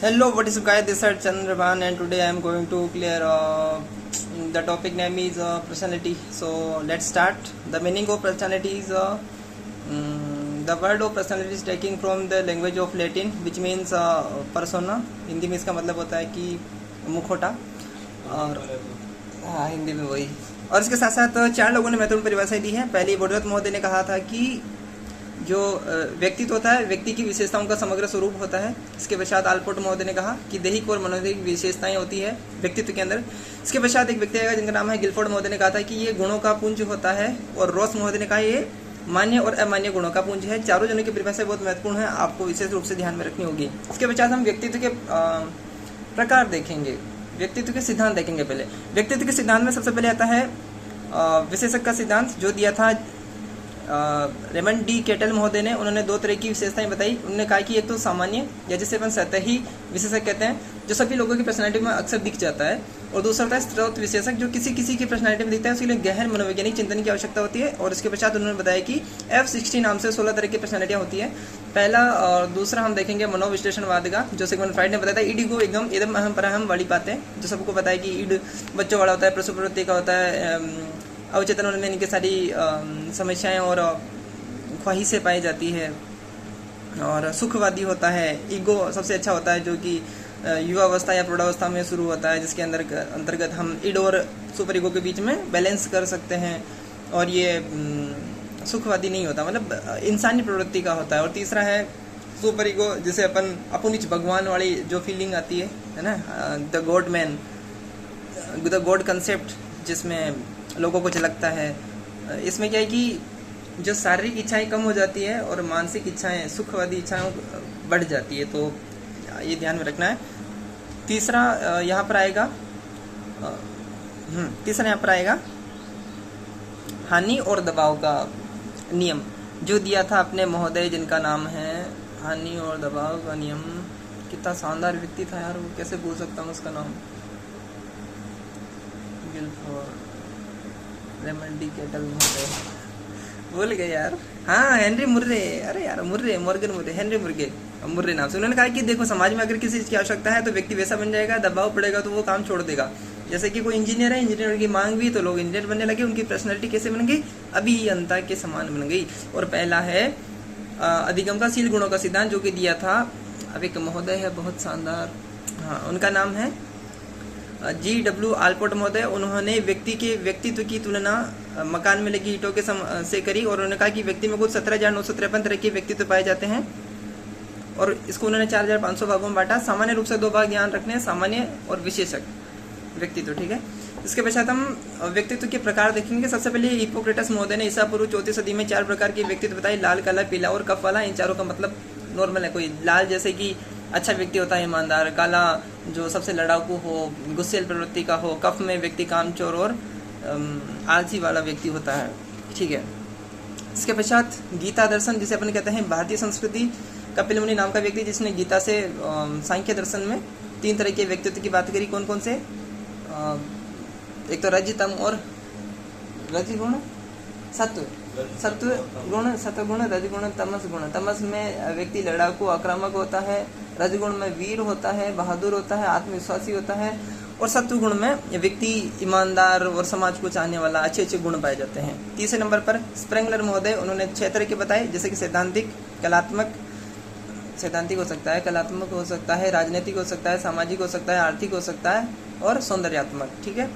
Hello, what is guys? This is Chandraban, and today I am going to clear the topic name is personality. So let's start. The meaning of personality is the word of personality is taken from the language of Latin, which means persona. Hindi में इसका मतलब होता है कि मुखौटा, और हाँ हिंदी में वही। और इसके साथ साथ चार लोगों ने महत्वपूर्ण परिभाषाएं दी है। पहली बोडरत महोदय ने कहा था कि जो व्यक्तित्व होता है व्यक्ति की विशेषताओं का समग्र स्वरूप होता है। इसके पश्चात आल्पोर्ट महोदय ने कहा कि दैहिक और मनोदैहिक विशेषताएं होती है व्यक्तित्व के अंदर। इसके पश्चात एक व्यक्ति आएगा जिनका नाम है गिलफोर्ड महोदय ने कहा था कि ये गुणों का पुंज होता है, और रॉस महोदय ने कहा ये मान्य और अमान्य गुणों का पुंज है। चारों जनों की परिभाषा बहुत महत्वपूर्ण है, आपको विशेष रूप से ध्यान में रखनी होगी। इसके पश्चात हम व्यक्तित्व के प्रकार देखेंगे, व्यक्तित्व के सिद्धांत देखेंगे। पहले व्यक्तित्व के सिद्धांत में सबसे पहले आता है विशेषक का सिद्धांत, जो दिया था रेमंड डी केटल महोदय ने। उन्होंने दो तरह की विशेषताएं बताई। उन्होंने कहा कि एक तो सामान्य या जिसे अपन सतही विशेषक कहते हैं, जो सभी लोगों की पर्सनैलिटी में अक्सर दिख जाता है, और दूसरा होता है स्रोत विशेषक, जो किसी किसी की पर्सनैलिटी में दिखता है, उसके लिए गहन मनोवैज्ञानिक चिंतन की आवश्यकता होती है। और इसके पश्चात उन्होंने बताया कि F60 नाम से 16 तरह की पर्सनैलिटियां होती है। पहला और दूसरा हम देखेंगे मनोविश्लेषणवाद का, जो सिगमंड फ्राइड ने बताया था। ईड ईगो एकदम एकदम अहम परहम वाली बातें, जो सबको पता है कि ईड बच्चों वाला होता है, प्रसुप्रवृत्ति का होता है, अवचेतन में इनकी सारी समस्याएं और ख्वाहिशें पाई जाती है, और सुखवादी होता है। ईगो सबसे अच्छा होता है, जो कि युवावस्था या प्रौढ़ावस्था में शुरू होता है, जिसके अंतर्गत हम ईड और सुपर ईगो के बीच में बैलेंस कर सकते हैं, और ये सुखवादी नहीं होता, मतलब इंसानी प्रवृत्ति का होता है। और तीसरा है सुपर ईगो, जिसे अपन अपुनिच भगवान वाली जो फीलिंग आती है ना, the God man, the God concept, जिसमें लोगों को झलकता है। इसमें क्या है कि जो शारीरिक इच्छाएं कम हो जाती है और मानसिक इच्छाएं, सुखवादी इच्छाएं बढ़ जाती है, तो ये ध्यान में रखना है। तीसरा यहाँ पर आएगा हानि और दबाव का नियम, जो दिया था अपने महोदय, जिनका नाम है हानि और दबाव का नियम। कितना शानदार व्यक्ति था यार, वो कैसे भूल सकता हूँ उसका नाम, रेमंड डी केटल महोदय, भूल गए यार। हाँ, हेनरी मुर्रे, अरे यार मॉर्गन मुर्रे, हेनरी मुर्रे नाम से। उन्होंने कहा कि देखो, समाज में अगर किसी चीज की आवश्यकता है तो व्यक्ति वैसा बन जाएगा, दबाव पड़ेगा तो वो काम छोड़ देगा। जैसे कि कोई इंजीनियर है, इंजीनियर की मांग भी, तो लोग इंजीनियर बनने लगे, उनकी पर्सनैलिटी कैसे बन गई, अभियंता के समान बन गई। और पहला है अधिगमनशील गुणों का सिद्धांत, जो कि दिया था अब एक महोदय है बहुत शानदार, हाँ उनका नाम है G.W. आल्पोर्ट महोदय। उन्होंने व्यक्ति के व्यक्तित्व की तुलना मकान में लगी ईंटों के से करी, और उन्होंने कहा कि व्यक्ति में कुल 17,953 तरह के व्यक्तित्व पाए जाते हैं, और इसको उन्होंने 4,500 भागों में बांटा। सामान्य रूप से दो भाग ध्यान रखने हैं, सामान्य और विशेषक व्यक्तित्व, ठीक है। इसके पश्चात हम व्यक्तित्व के प्रकार देखेंगे। सबसे पहले हिप्पोक्रेटस महोदय ने ईसा पूर्व 4वीं सदी में 4 प्रकार के व्यक्तित्व बताए, लाल, काला, पीला और कफ वाला। इन चारों का मतलब नॉर्मल है। कोई लाल जैसे कि अच्छा व्यक्ति होता है, ईमानदार, काला जो सबसे लड़ाकू हो, गुस्सेल प्रवृत्ति का हो, कफ में व्यक्ति कामचोर और आलसी वाला व्यक्ति होता है, ठीक है। इसके पश्चात गीता दर्शन, जिसे अपन कहते हैं भारतीय संस्कृति, कपिल मुनि नाम का व्यक्ति, जिसने गीता से सांख्य दर्शन में 3 तरह के व्यक्तित्व की बात करी। कौन कौन से? एक तो रज, तम और रजगुण, सत्वगुण, रजगुण, तमस गुण। तमस में व्यक्ति लड़ाकू आक्रामक होता है, रजगुण में वीर होता है, बहादुर होता है, आत्मविश्वासी होता है, और सत्वगुण में व्यक्ति ईमानदार और समाज को चाहने वाला, अच्छे गुण पाए जाते हैं। तीसरे नंबर पर स्प्रेंगलर महोदय, उन्होंने 6 तरह के बताए, जैसे कि सैद्धांतिक, सैद्धांतिक हो सकता है, कलात्मक हो सकता है, राजनीतिक हो सकता है, सामाजिक हो सकता है, आर्थिक हो सकता है, और सौंदर्यात्मक, ठीक है।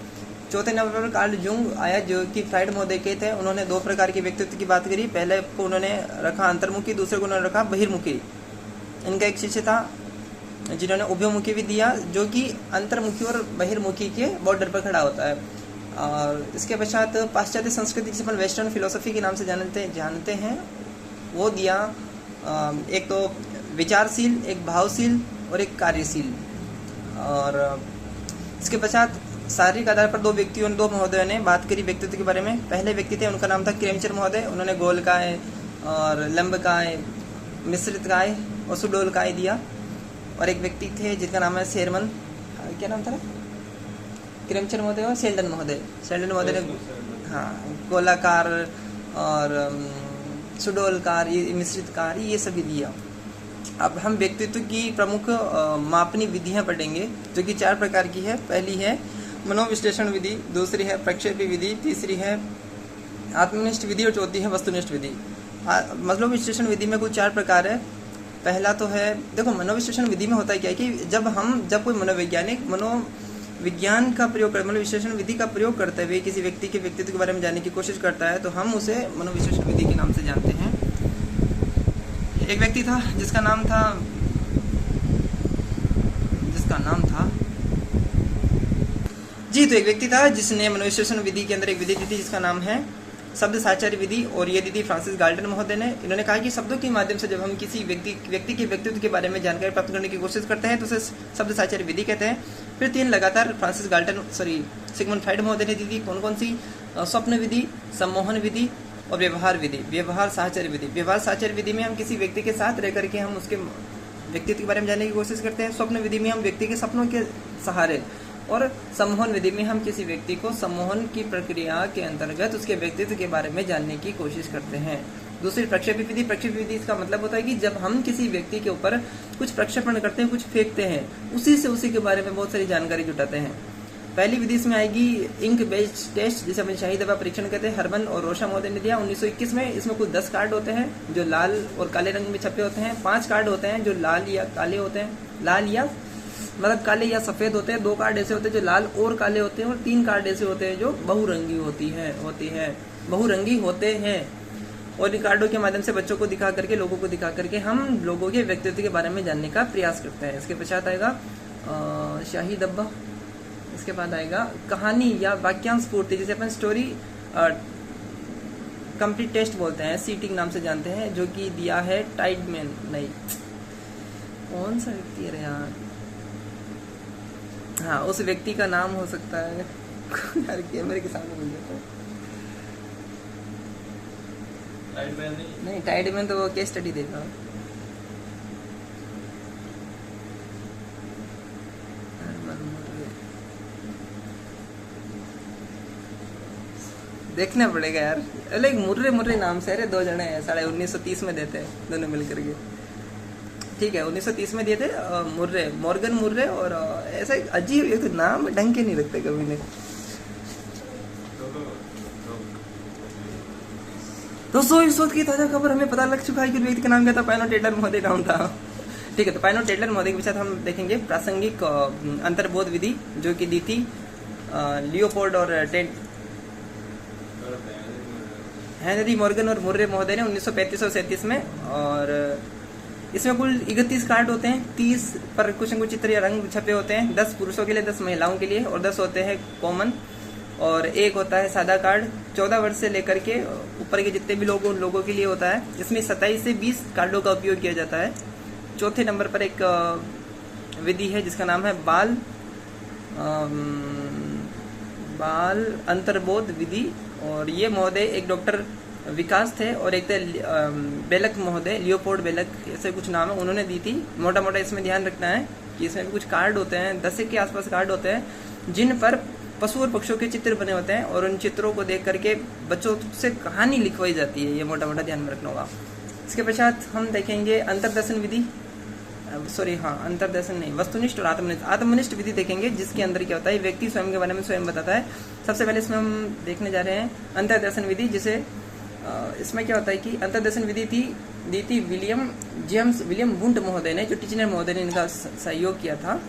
चौथे नंबर पर कार्ल जुंग आया, जो कि फ्राइड महोदय के थे। उन्होंने 2 प्रकार के व्यक्तित्व की बात करी। पहले को उन्होंने रखा अंतर्मुखी, दूसरे को उन्होंने रखा बहिर्मुखी। इनका एक शिष्य था जिन्होंने उभयमुखी भी दिया, जो कि अंतर्मुखी और बहिर्मुखी के बॉर्डर पर खड़ा होता है। और इसके पश्चात पाश्चात्य संस्कृति, जिसे अपन वेस्टर्न फिलोसफी के नाम से जानते हैं, वो दिया एक तो विचारशील, एक भावशील और एक कार्यशील। और इसके पश्चात शारीरिक आधार पर 2 महोदयों ने बात करी व्यक्तित्व के बारे में। पहले व्यक्ति थे, उनका नाम था क्रेमचर महोदय। उन्होंने गोलकाय और लंबकाय, मिश्रितकाय और सुडोलकाय दिया। और एक व्यक्ति थे जिनका नाम है शेरमन, क्या नाम था, क्रेमचर महोदय और शेल्डन महोदय ने हाँ गोलाकार और सुडोलकार, ये मिश्रितकार, ये सभी दिया। अब हम व्यक्तित्व की प्रमुख मापनी विधियां पढ़ेंगे, जो कि 4 प्रकार की है। पहली है मनोविश्लेषण विधि, दूसरी है प्रक्षेपी विधि, तीसरी है आत्मनिष्ठ विधि और चौथी है वस्तुनिष्ठ विधि। मनोविश्लेषण विधि में कुल 4 प्रकार है। पहला तो है, देखो मनोविश्लेषण विधि में होता है क्या है कि जब कोई मनोवैज्ञानिक मनोविज्ञान का प्रयोग कर, मनोविश्लेषण विधि का प्रयोग करते हुए किसी व्यक्ति के व्यक्तित्व के बारे में जानने की कोशिश करता है, तो हम उसे मनोविश्लेषण विधि के नाम से जानते हैं। एक व्यक्ति था जिसका नाम था जी, तो एक व्यक्ति था जिसने मनोविश्लेषण विधि के अंदर एक विधि दी थी जिसका नाम है शब्द साचार्य विधि, और ये दी थी फ्रांसिस गाल्टन महोदय ने। इन्होंने कहा कि शब्दों के माध्यम से जब हम किसी व्यक्ति के व्यक्तित्व के बारे में जानकारी प्राप्त करने की कोशिश करते हैं तो उसे शब्द साचार्य विधि कहते हैं। फिर 3 लगातार सिगमंड फ्राइड महोदय ने दी थी। कौन कौन सी? स्वप्न विधि, सम्मोहन विधि और व्यवहार विधि, व्यवहार साहचर्य विधि। व्यवहार साहचर्य विधि में हम किसी व्यक्ति के साथ रह करके हम उसके व्यक्तित्व के बारे में जानने की कोशिश करते हैं। स्वप्न विधि में हम व्यक्ति के सपनों के सहारे, और सम्मोहन विधि में हम किसी व्यक्ति को सम्मोहन की प्रक्रिया के अंतर्गत उसके व्यक्तित्व के बारे में जानने की कोशिश करते हैं। दूसरी प्रक्षेपी विधि। प्रक्षेपी विधि इसका मतलब होता है कि जब हम किसी व्यक्ति के ऊपर कुछ प्रक्षेपण करते हैं, कुछ फेंकते हैं, उसी के बारे में बहुत सारी जानकारी जुटाते हैं। पहली विधि इसमें आएगी इंक बेस्ड टेस्ट, जिसे अपन शाही दवा परीक्षण कहते हैं। हरमन और रोशा महोदय ने दिया 1921 में। इसमें कुल 10 कार्ड होते हैं जो लाल और काले रंग में छपे होते हैं। 5 कार्ड होते हैं जो लाल या काले होते हैं, लाल या मतलब काले या सफेद होते हैं। 2 कार्ड ऐसे होते हैं जो लाल और काले होते हैं, और 3 कार्ड ऐसे होते हैं जो बहुरंगी बहुरंगी होते हैं। और इन कार्डों के माध्यम से बच्चों को दिखा करके, लोगों को दिखा करके हम लोगों के व्यक्तित्व के बारे में जानने का प्रयास करते हैं। इसके पश्चात आएगा शाही डब्बा। इसके बाद आएगा कहानी या वाक्यांश पूर्ति, जिसे अपन स्टोरी कंप्लीट टेस्ट बोलते हैं, सीटिंग नाम से जानते हैं, जो कि दिया है टाइडमैन। नहीं, कौन सा व्यक्ति है यार? हाँ, उस व्यक्ति का नाम हो सकता है यार, कैमरे के सामने मिल जाता है। टाइडमैन नहीं, टाइडमैन तो वो केस स्टडी देगा। देखना पड़ेगा यार। अरे मुर्रे नाम से, अरे 2 जने हैं, 1930 में देते हैं दोनों मिलकर के। ठीक है, 1930 में दिए थे मॉर्गन मुर्रे, और ऐसा एक अजीब एक तो नाम ढंग के नहीं रखते कभी ने। दोस्तों, इस वक्त की ताजा खबर हमें पता लग चुका है कि व्यक्ति का नाम क्या था, पाइनो टेलर महोदय नाम था। ठीक है, तो पाइनो टेलर महोदय के पश्चात हम देखेंगे प्रासंगिक अंतर्बोध विधि, जो कि दी थी लियोपोल्ड और हेनरी मॉर्गन और मुर्रे महोदय ने 1935 और 37 में। और इसमें कुल 31 कार्ड होते हैं। 30 पर कुछ न कुछ चित्र या रंग छपे होते हैं। 10 पुरुषों के लिए, 10 महिलाओं के लिए, और 10 होते हैं कॉमन, और 1 होता है सादा कार्ड। 14 वर्ष से लेकर के ऊपर के जितने भी लोग उन लोगों के लिए होता है। इसमें 27 से 20 कार्डों का उपयोग किया जाता है। चौथे नंबर पर एक विधि है जिसका नाम है बाल अंतर्बोध विधि, और ये महोदय एक डॉक्टर विकास थे, और एक थे बेलक महोदय, लियोपोल्ड बेलक ऐसे कुछ नाम है, उन्होंने दी थी। मोटा मोटा इसमें ध्यान रखना है कि इसमें भी कुछ कार्ड होते हैं, 10 के आसपास कार्ड होते हैं, जिन पर पशु और पक्षियों के चित्र बने होते हैं, और उन चित्रों को देख करके बच्चों से कहानी लिखवाई जाती है। ये मोटा मोटा ध्यान में रखना होगा। इसके पश्चात हम देखेंगे अंतर्दर्शन विधि, अंतर्दर्शन नहीं, वस्तुनिष्ठ और आत्मनिष्ठ विधि देखेंगे, जिसके अंदर क्या होता है, व्यक्ति स्वयं के बारे में स्वयं बताता है। सबसे पहले इसमें हम देखने जा रहे हैं अंतर्दर्शन विधि, जिसे इसमें क्या होता है कि अंतर्दर्शन विधि दी थी विलियम वुंड महोदय ने, जो टिचनर महोदय ने इनका सहयोग किया था।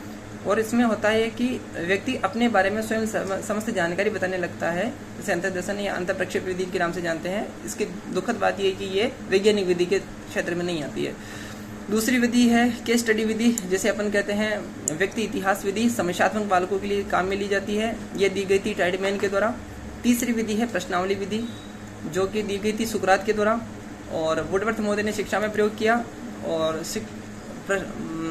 और इसमें होता है कि व्यक्ति अपने बारे में स्वयं समस्त जानकारी बताने लगता है। इसे अंतर्दर्शन या अंतर्प्रक्षेप विधि के नाम से जानते हैं। इसकी दुखद बात यह है कि ये वैज्ञानिक विधि के क्षेत्र में नहीं आती है। दूसरी विधि है केस स्टडी विधि, जिसे अपन कहते हैं व्यक्ति इतिहास विधि, समस्यात्मक बालकों के लिए काम में ली जाती है। ये दी गई थी टाइडमैन के द्वारा। तीसरी विधि है प्रश्नावली विधि, जो कि दी गई थी सुकरात के द्वारा, और वुडवर्थ महोदय ने शिक्षा में प्रयोग किया, और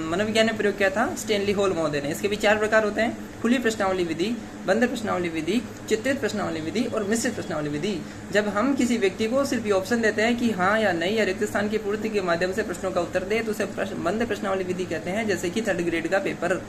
मनोविज्ञान में प्रयोग किया था स्टेनली हॉल महोदय ने। इसके भी 4 प्रकार होते हैं: खुली प्रश्नावली विधि, बंद प्रश्नावली विधि, चित्रित प्रश्नावली विधि और मिश्रित प्रश्नावली विधि। जब हम किसी व्यक्ति को सिर्फ ये ऑप्शन देते हैं कि हाँ या नहीं, या रिक्त स्थान की पूर्ति के माध्यम से प्रश्नों का उत्तर दे, तो उसे बंद प्रश्नावली विधि कहते हैं, जैसे कि 3rd ग्रेड का पेपर।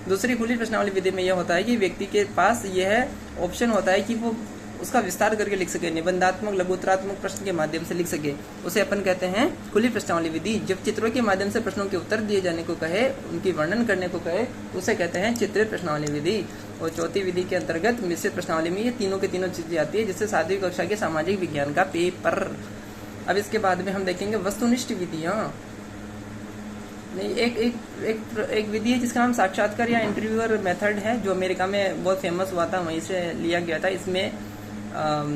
दूसरी खुली प्रश्नावली विधि में यह होता है कि व्यक्ति के पास यह ऑप्शन होता है कि वो उसका विस्तार करके लिख सके, निबंधात्मक लघुत्तरात्मक प्रश्न के माध्यम से लिख सके, उसे अपन कहते हैं खुली प्रश्नावली विधि। जब चित्रों के माध्यम से प्रश्नों के उत्तर दिए जाने को कहे, उनकी वर्णन करने को कहे, उसे कहते हैं चित्रित प्रश्नावली विधि। और चौथी विधि के अंतर्गत मिश्रित प्रश्नावली में ये तीनों के तीनों चीजें आती है, जिससे 7वीं कक्षा के सामाजिक विज्ञान का पेपर। अब इसके बाद में हम देखेंगे वस्तुनिष्ठ विधियां। नहीं, एक विधि है जिसका नाम साक्षात्कार या इंटरव्यूअर मेथड है, जो अमेरिका में बहुत फेमस हुआ था, वहीं से लिया गया था। इसमें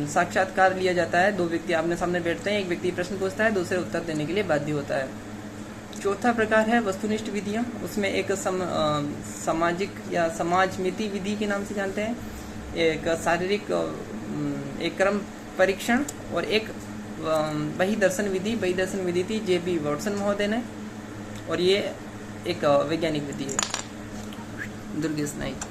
साक्षात्कार लिया जाता है, 2 व्यक्ति आमने सामने बैठते हैं, एक व्यक्ति प्रश्न पूछता है, दूसरे उत्तर देने के लिए बाध्य होता है। चौथा प्रकार है वस्तुनिष्ठ विधियां। उसमें एक सामाजिक या समाजमिति विधि के नाम से जानते हैं, एक शारीरिक एक क्रम परीक्षण और एक वही दर्शन विधि थी JB वॉटसन महोदय ने, और ये एक वैज्ञानिक विधि है। दुर्गेश नाइक।